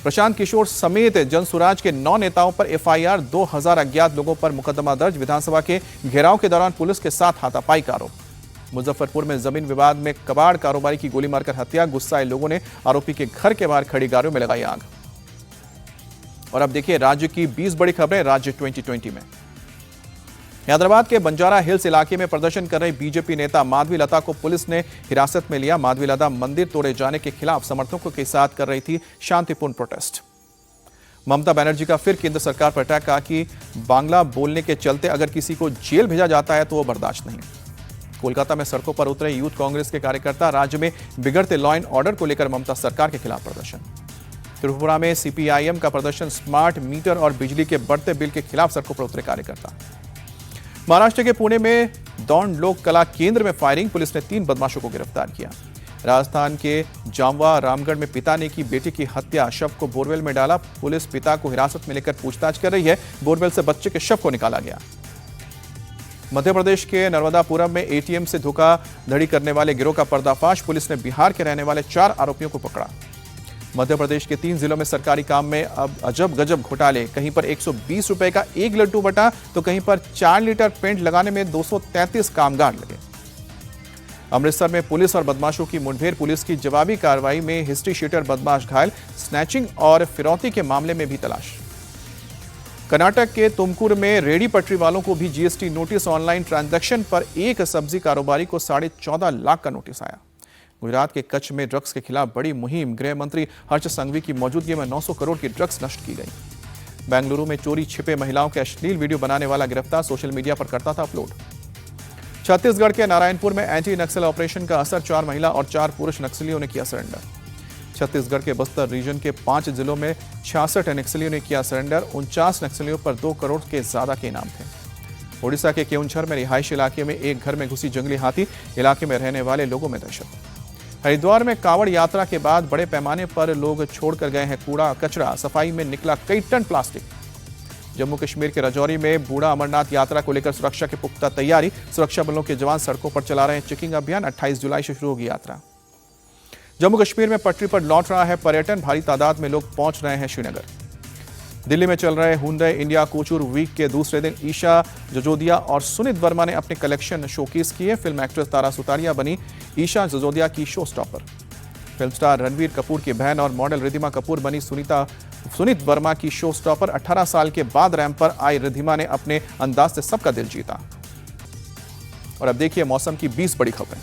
प्रशांत किशोर समेत जनसुराज के 9 नेताओं पर एफआईआर, 2000 अज्ञात लोगों पर मुकदमा दर्ज। विधानसभा के घेराव के दौरान पुलिस के साथ हाथापाई का आरोप। मुजफ्फरपुर में जमीन विवाद में कबाड़ कारोबारी की गोली मारकर हत्या। गुस्साए लोगों ने आरोपी के घर के बाहर खड़ी गाड़ियों में लगाई आग। और अब देखिए राज्य की 20 बड़ी खबरें राज्य 2020 में। हैदराबाद के बंजारा हिल्स इलाके में प्रदर्शन कर रही बीजेपी नेता माधवी लता को पुलिस ने हिरासत में लिया। माधवी लता मंदिर तोड़े जाने के खिलाफ समर्थकों के साथ कर रही थी शांतिपूर्ण प्रोटेस्ट। ममता बनर्जी का फिर केंद्र सरकार पर अटैक, कहा कि बांग्ला बोलने के चलते अगर किसी को जेल भेजा जाता है तो वो बर्दाश्त नहीं। कोलकाता में सड़कों पर उतरे यूथ कांग्रेस के कार्यकर्ता। राज्य में बिगड़ते लॉ एंड ऑर्डर को लेकर ममता सरकार के खिलाफ प्रदर्शन। त्रिपुरा में सीपीआईएम का प्रदर्शन। स्मार्ट मीटर और बिजली के बढ़ते बिल के खिलाफ सड़कों पर उतरे कार्यकर्ता। महाराष्ट्र के पुणे में दौंड लोक कला केंद्र में फायरिंग, पुलिस ने 3 बदमाशों को गिरफ्तार किया। राजस्थान के जामवा रामगढ़ में पिता ने की बेटी की हत्या, शव को बोरवेल में डाला। पुलिस पिता को हिरासत में लेकर पूछताछ कर रही है। बोरवेल से बच्चे के शव को निकाला गया। मध्य प्रदेश के नर्मदापुरम में एटीएम से धोखाधड़ी करने वाले गिरोह का पर्दाफाश, पुलिस ने बिहार के रहने वाले 4 आरोपियों को पकड़ा। मध्य प्रदेश के 3 जिलों में सरकारी काम में अब अजब गजब घोटाले। कहीं पर 120 रुपए का 1 लड्डू बटा तो कहीं पर 4 लीटर पेंट लगाने में 233 कामगार लगे। अमृतसर में पुलिस और बदमाशों की मुठभेड़, पुलिस की जवाबी कार्रवाई में हिस्ट्री शीटर बदमाश घायल। स्नैचिंग और फिरौती के मामले में भी तलाश। कर्नाटक के तुमकुर में रेडी पटरी वालों को भी जीएसटी नोटिस। ऑनलाइन ट्रांजैक्शन पर एक सब्जी कारोबारी को 14.5 लाख का नोटिस आया। गुजरात के कच्छ में ड्रग्स के खिलाफ बड़ी मुहिम। गृह मंत्री हर्ष संघवी की मौजूदगी में 900 करोड़ की ड्रग्स नष्ट की गई। बेंगलुरु में चोरी छिपे महिलाओं के अश्लील वीडियो बनाने वाला गिरफ्तार, सोशल मीडिया पर करता था अपलोड। छत्तीसगढ़ के नारायणपुर में एंटी नक्सल ऑपरेशन का असर, 4 महिला और 4 पुरुष नक्सलियों ने किया सरेंडर। छत्तीसगढ़ के बस्तर रीजन के 5 जिलों में 66 नक्सलियों ने किया सरेंडर। 49 नक्सलियों पर 2 करोड़ के ज्यादा के इनाम थे। ओडिशा के केउंझर में रिहायशी इलाके में एक घर में घुसी जंगली हाथी, इलाके में रहने वाले लोगों में दहशत। हरिद्वार में कांवड़ यात्रा के बाद बड़े पैमाने पर लोग छोड़कर गए हैं कूड़ा कचरा, सफाई में निकला कई टन प्लास्टिक। जम्मू कश्मीर के राजौरी में बूढ़ा अमरनाथ यात्रा को लेकर सुरक्षा की पुख्ता तैयारी। सुरक्षा बलों के जवान सड़कों पर चला रहे हैं चेकिंग अभियान। 28 जुलाई से शुरू होगी यात्रा। जम्मू कश्मीर में पटरी पर लौट रहा है पर्यटन, भारी तादाद में लोग पहुंच रहे हैं श्रीनगर। दिल्ली में चल रहे हुंडई इंडिया कोचूर वीक के दूसरे दिन ईशा जजोदिया और सुनीत वर्मा ने अपने कलेक्शन शोकेस किए। फिल्म एक्ट्रेस तारा सुतारिया बनी ईशा जजोदिया की show stopper. Film star Ranveer Kapoor की बहन और मॉडल रिधिमा कपूर बनी सुनीत वर्मा की शो स्टॉपर। 18 साल के बाद रैंप पर आई रिधिमा ने अपने अंदाज से सबका दिल जीता। और अब देखिए मौसम की 20 बड़ी खबरें।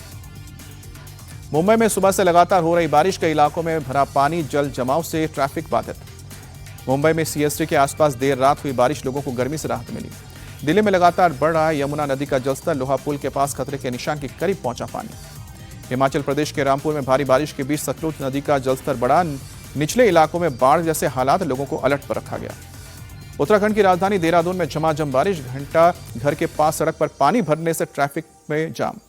मुंबई में सुबह से लगातार हो रही बारिश, कई इलाकों में भरा पानी, जल जमाव से ट्रैफिक बाधित। मुंबई में सीएसटी के आसपास देर रात हुई बारिश, लोगों को गर्मी से राहत मिली। दिल्ली में लगातार बढ़ रहा है यमुना नदी का जलस्तर, लोहा पुल के पास खतरे के निशान के करीब पहुंचा पानी। हिमाचल प्रदेश के रामपुर में भारी बारिश के बीच सतलुज नदी का जलस्तर बढ़ा, निचले इलाकों में बाढ़ जैसे हालात, लोगों को अलर्ट पर रखा गया। उत्तराखंड की राजधानी देहरादून में झमाझम बारिश, घंटा घर के पास सड़क पर पानी भरने से ट्रैफिक में जाम।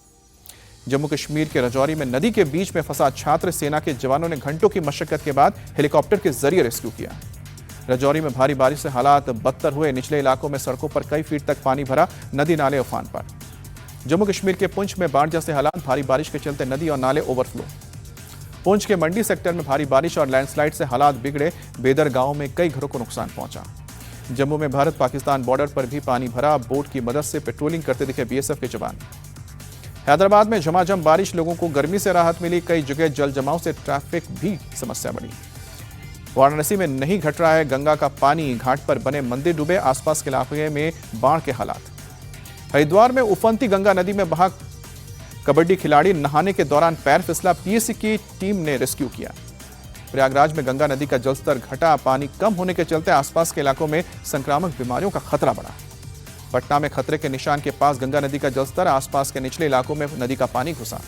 जम्मू कश्मीर के राजौरी में नदी के बीच में फंसा छात्र, सेना के जवानों ने घंटों की मशक्कत के बाद हेलीकॉप्टर के जरिए रेस्क्यू किया। राजौरी में भारी बारिश से हालात बदतर हुए, निचले इलाकों में सड़कों पर कई फीट तक पानी भरा, नदी नाले उफान पर। जम्मू कश्मीर के पुंछ में बाढ़ जैसे हालात, भारी बारिश के चलते नदी और नाले ओवरफ्लो। पुंछ के मंडी सेक्टर में भारी बारिश और लैंडस्लाइड से हालात बिगड़े, बेदर गांव में कई घरों को नुकसान पहुंचा। जम्मू में भारत पाकिस्तान बॉर्डर पर भी पानी भरा, बोट की मदद से पेट्रोलिंग करते दिखे बीएसएफ के जवान। हैदराबाद में झमाझम बारिश, लोगों को गर्मी से राहत मिली, कई जगह जल जमाव से ट्रैफिक भी समस्या बढ़ी। वाराणसी में नहीं घट रहा है गंगा का पानी, घाट पर बने मंदिर डूबे, आसपास के इलाके में बाढ़ के हालात। हरिद्वार में उफनती गंगा नदी में बहा कबड्डी खिलाड़ी, नहाने के दौरान पैर फिसला, पीएससी की टीम ने रेस्क्यू किया। प्रयागराज में गंगा नदी का जलस्तर घटा, पानी कम होने के चलते आसपास के इलाकों में संक्रामक बीमारियों का खतरा बढ़ा। पटना में खतरे के निशान के पास गंगा नदी का जलस्तर, आसपास के निचले इलाकों में नदी का पानी घुसा।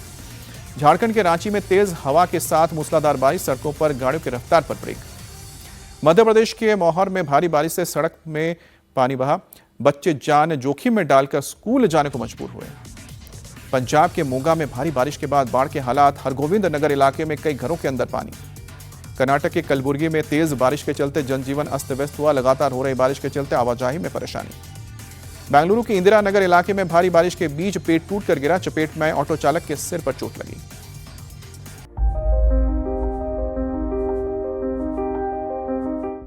झारखंड के रांची में तेज हवा के साथ मूसलाधार बारिश, सड़कों पर गाड़ियों की रफ्तार पर ब्रेक। मध्य प्रदेश के मौहर में भारी बारिश से सड़क में पानी बहा, बच्चे जान जोखिम में डालकर स्कूल जाने को मजबूर हुए। पंजाब के मोगा में भारी बारिश के बाद बाढ़ के हालात, हरगोविंद नगर इलाके में कई घरों के अंदर पानी। कर्नाटक के कलबुर्गी में तेज बारिश के चलते जनजीवन अस्त व्यस्त हुआ, लगातार हो रही बारिश के चलते आवाजाही में परेशानी। बेंगलुरु के इंदिरा नगर इलाके में भारी बारिश के बीच पेड़ टूटकर गिरा, चपेट में ऑटो चालक के सिर पर चोट लगी।